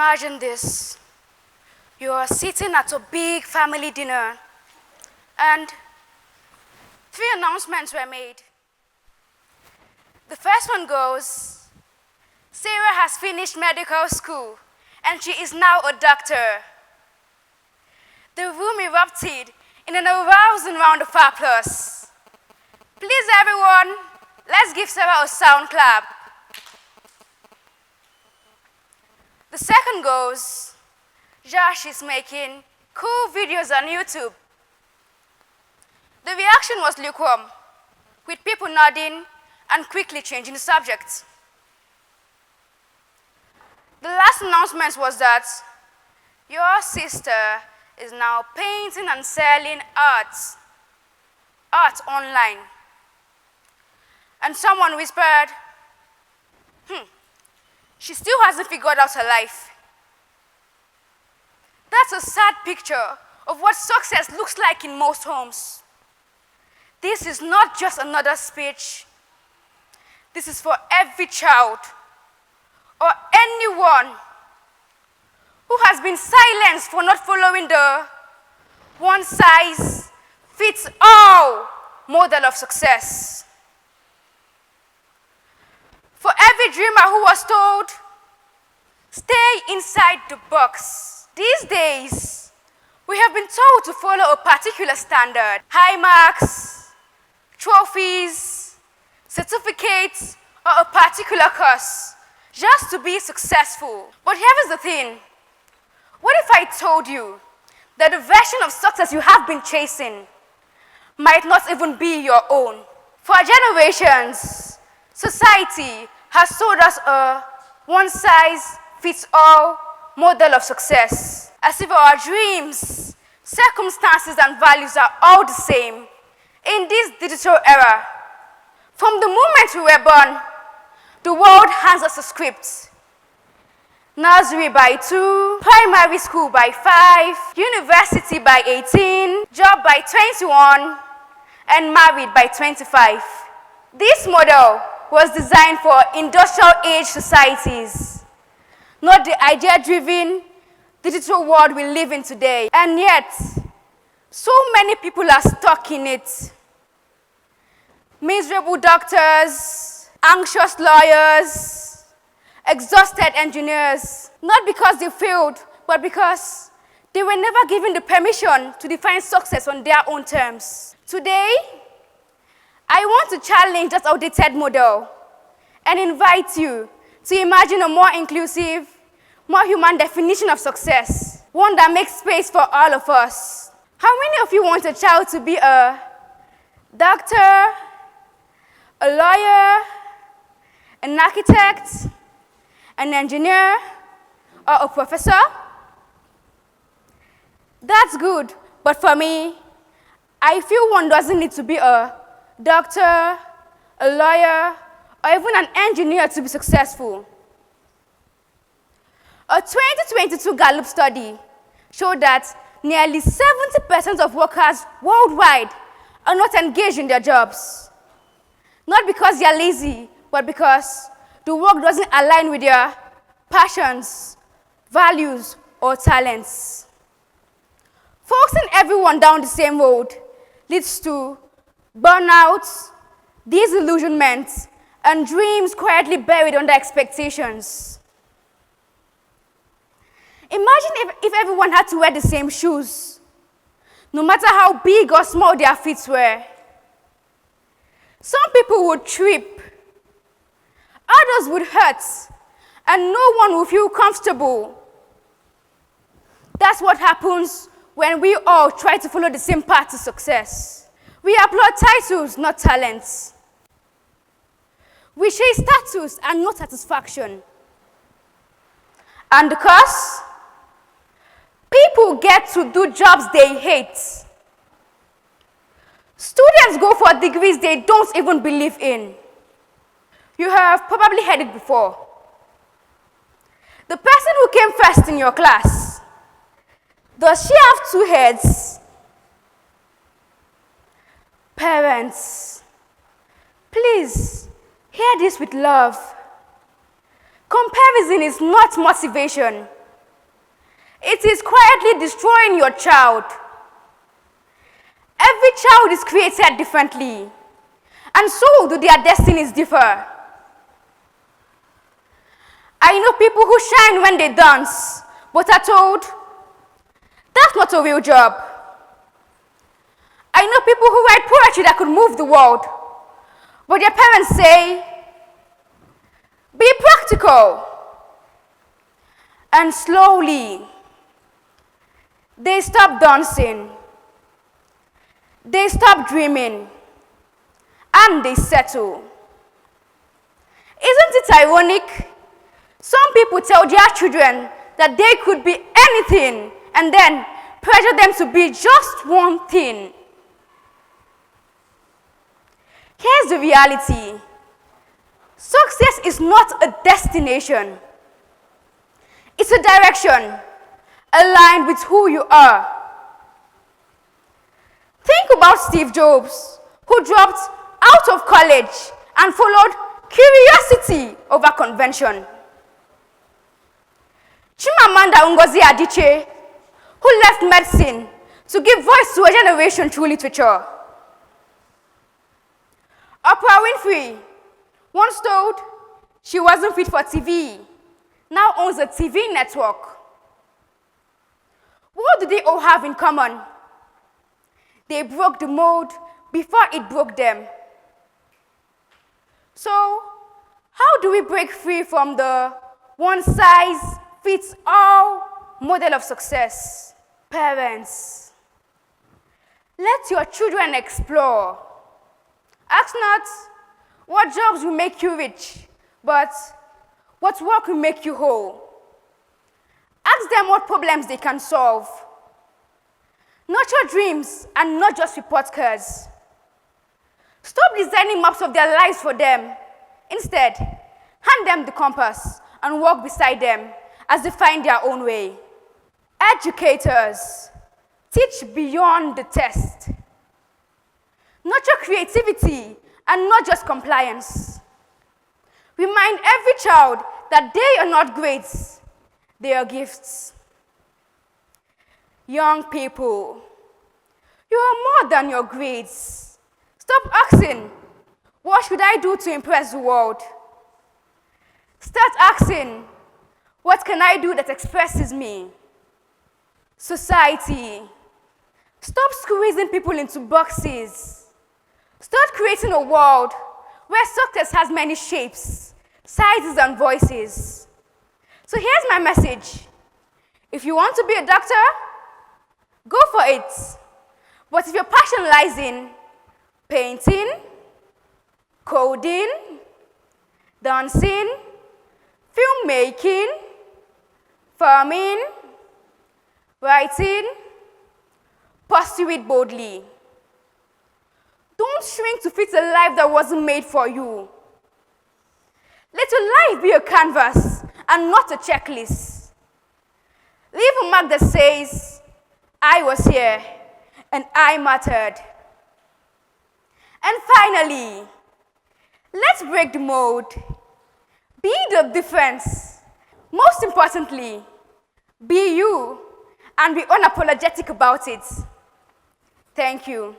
Imagine this. You are sitting at a big family dinner and 3 announcements were made. The first one goes, Sarah has finished medical school and she is now a doctor. The room erupted in an arousing round of applause. Please everyone, let's give Sarah a sound clap. The second goes, Josh is making cool videos on YouTube. The reaction was lukewarm, with people nodding and quickly changing the subject. The last announcement was that your sister is now painting and selling art online. And someone whispered, she still hasn't figured out her life. That's a sad picture of what success looks like in most homes. This is not just another speech. This is for every child or anyone who has been silenced for not following the one-size-fits-all model of success. For every dreamer who was told, stay inside the box. These days, we have been told to follow a particular standard. High marks, trophies, certificates, or a particular course, just to be successful. But here is the thing. What if I told you that the version of success you have been chasing might not even be your own? For generations, society has sold us a one-size-fits-all model of success, as if our dreams, circumstances, and values are all the same in this digital era. From the moment we were born, the world hands us a script. Nursery by 2, primary school by 5, university by 18, job by 21, and married by 25. This model was designed for industrial age societies, not the idea-driven digital world we live in today. And yet, so many people are stuck in it. Miserable doctors, anxious lawyers, exhausted engineers, not because they failed, but because they were never given the permission to define success on their own terms. Today, I want to challenge that outdated model and invite you to imagine a more inclusive, more human definition of success, one that makes space for all of us. How many of you want a child to be a doctor, a lawyer, an architect, an engineer, or a professor? That's good, but for me, I feel one doesn't need to be a doctor, a lawyer, or even an engineer to be successful. A 2022 Gallup study showed that nearly 70% of workers worldwide are not engaged in their jobs. Not because they are lazy, but because the work doesn't align with their passions, values, or talents. Forcing everyone down the same road leads to burnout, disillusionment, and dreams quietly buried under expectations. Imagine if everyone had to wear the same shoes, no matter how big or small their feet were. Some people would trip, others would hurt, and no one would feel comfortable. That's what happens when we all try to follow the same path to success. We applaud titles, not talents. We chase status and not satisfaction. And the cause? People get to do jobs they hate. Students go for degrees they don't even believe in. You have probably heard it before. The person who came first in your class, does she have 2 heads? Parents, please hear this with love. Comparison is not motivation, It is quietly destroying your child. Every child is created differently, and so do their destinies differ. I know people who shine when they dance, but are told, that's not a real job. I know people who write poetry that could move the world, but their parents say, be practical. And slowly, they stop dancing, they stop dreaming, and they settle. Isn't it ironic? Some people tell their children that they could be anything and then pressure them to be just one thing. Here's the reality. Success is not a destination. It's a direction aligned with who you are. Think about Steve Jobs, who dropped out of college and followed curiosity over convention. Chimamanda Ngozi Adichie, who left medicine to give voice to a generation through literature. Oprah Winfrey, once told she wasn't fit for TV, now owns a TV network. What do they all have in common? They broke the mold before it broke them. So, how do we break free from the one-size-fits-all model of success? Parents, let your children explore. Ask not what jobs will make you rich, but what work will make you whole. Ask them what problems they can solve. Nurture dreams and not just report cards. Stop designing maps of their lives for them. Instead, hand them the compass and walk beside them as they find their own way. Educators, teach beyond the test. Nurture creativity and not just compliance. Remind every child that they are not grades, they are gifts. Young people, you are more than your grades. Stop asking, what should I do to impress the world? Start asking, what can I do that expresses me? Society, stop squeezing people into boxes. Start creating a world where success has many shapes, sizes, and voices. So here's my message. If you want to be a doctor, go for it. But if your passion lies in painting, coding, dancing, filmmaking, farming, writing, pursue it boldly. Don't shrink to fit a life that wasn't made for you. Let your life be a canvas and not a checklist. Leave a mark that says, I was here and I mattered. And finally, let's break the mold. Be the difference. Most importantly, be you and be unapologetic about it. Thank you.